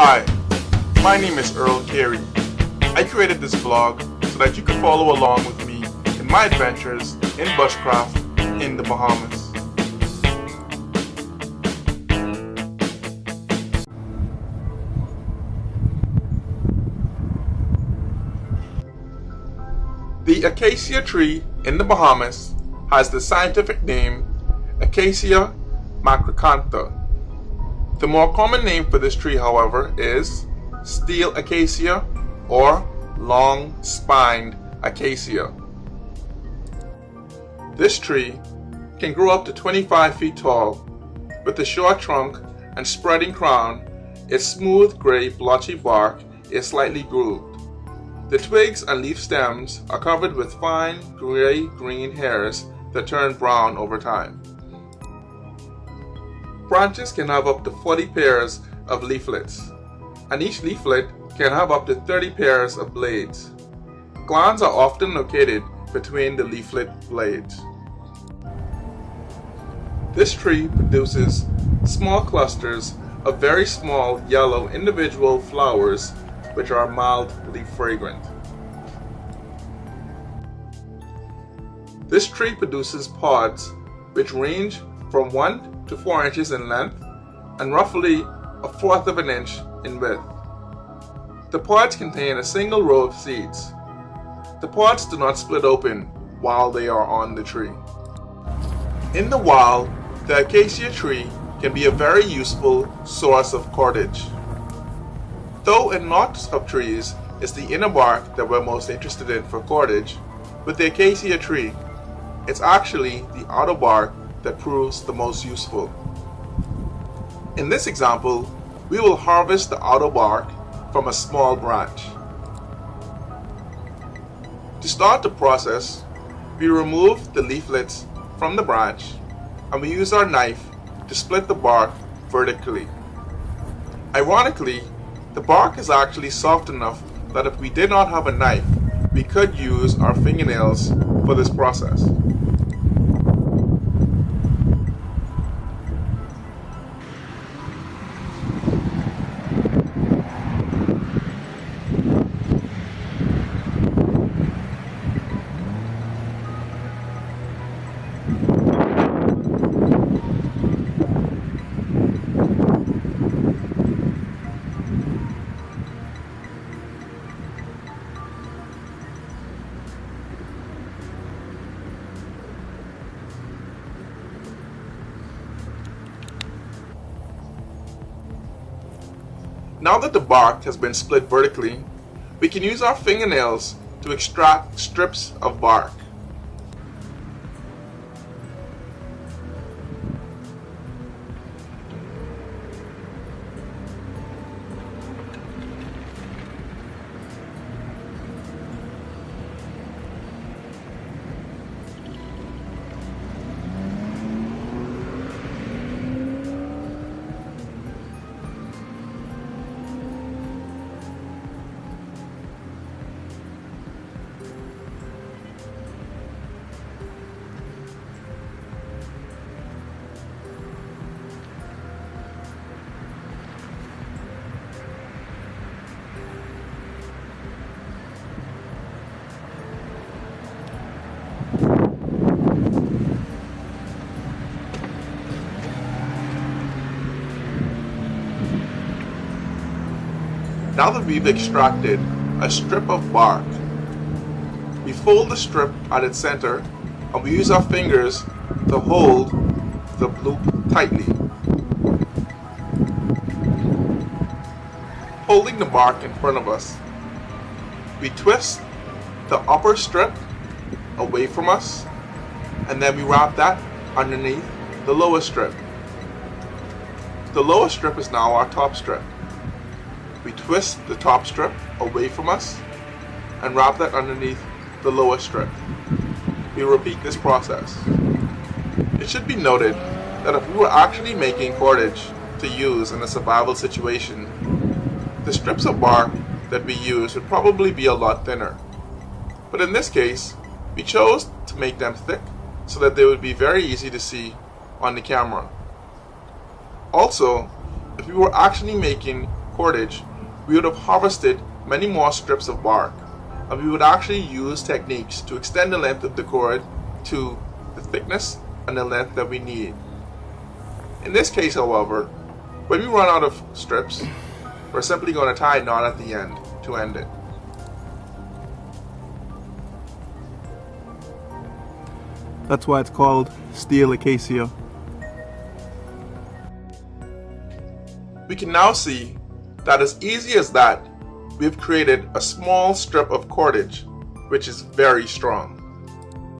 Hi, my name is Earl Carey. I created this vlog so that you can follow along with me in my adventures in bushcraft in the Bahamas. The acacia tree in the Bahamas has the scientific name Acacia macrocantha. The more common name for this tree, however, is steel acacia or long-spined acacia. This tree can grow up to 25 feet tall. With a short trunk and spreading crown, its smooth gray blotchy bark is slightly grooved. The twigs and leaf stems are covered with fine gray-green hairs that turn brown over time. Branches can have up to 40 pairs of leaflets, and each leaflet can have up to 30 pairs of blades. Glands are often located between the leaflet blades. This tree produces small clusters of very small yellow individual flowers which are mildly fragrant. This tree produces pods which range from 1 to 4 inches in length and roughly 1/4 of an inch in width. The pods contain a single row of seeds. The pods do not split open while they are on the tree. In the wild, the acacia tree can be a very useful source of cordage. Though in lots of trees it's the inner bark that we're most interested in for cordage, with the acacia tree, it's actually the outer bark that proves the most useful. In this example, we will harvest the outer bark from a small branch. To start the process, we remove the leaflets from the branch and we use our knife to split the bark vertically. Ironically, the bark is actually soft enough that if we did not have a knife, we could use our fingernails for this process. Now that the bark has been split vertically, we can use our fingernails to extract strips of bark. Now that we've extracted a strip of bark, we fold the strip at its center and we use our fingers to hold the loop tightly. Holding the bark in front of us, we twist the upper strip away from us and then we wrap that underneath the lower strip. The lower strip is now our top strip. We twist the top strip away from us and wrap that underneath the lower strip. We repeat this process. It should be noted that if we were actually making cordage to use in a survival situation, the strips of bark that we use would probably be a lot thinner. But in this case, we chose to make them thick so that they would be very easy to see on the camera. Also, if we were actually making cordage, we would have harvested many more strips of bark, and we would actually use techniques to extend the length of the cord to the thickness and the length that we need. In this case, however, when we run out of strips, we're simply going to tie a knot at the end to end it. That's why it's called steel acacia. We can now see that as easy as that, we've created a small strip of cordage, which is very strong.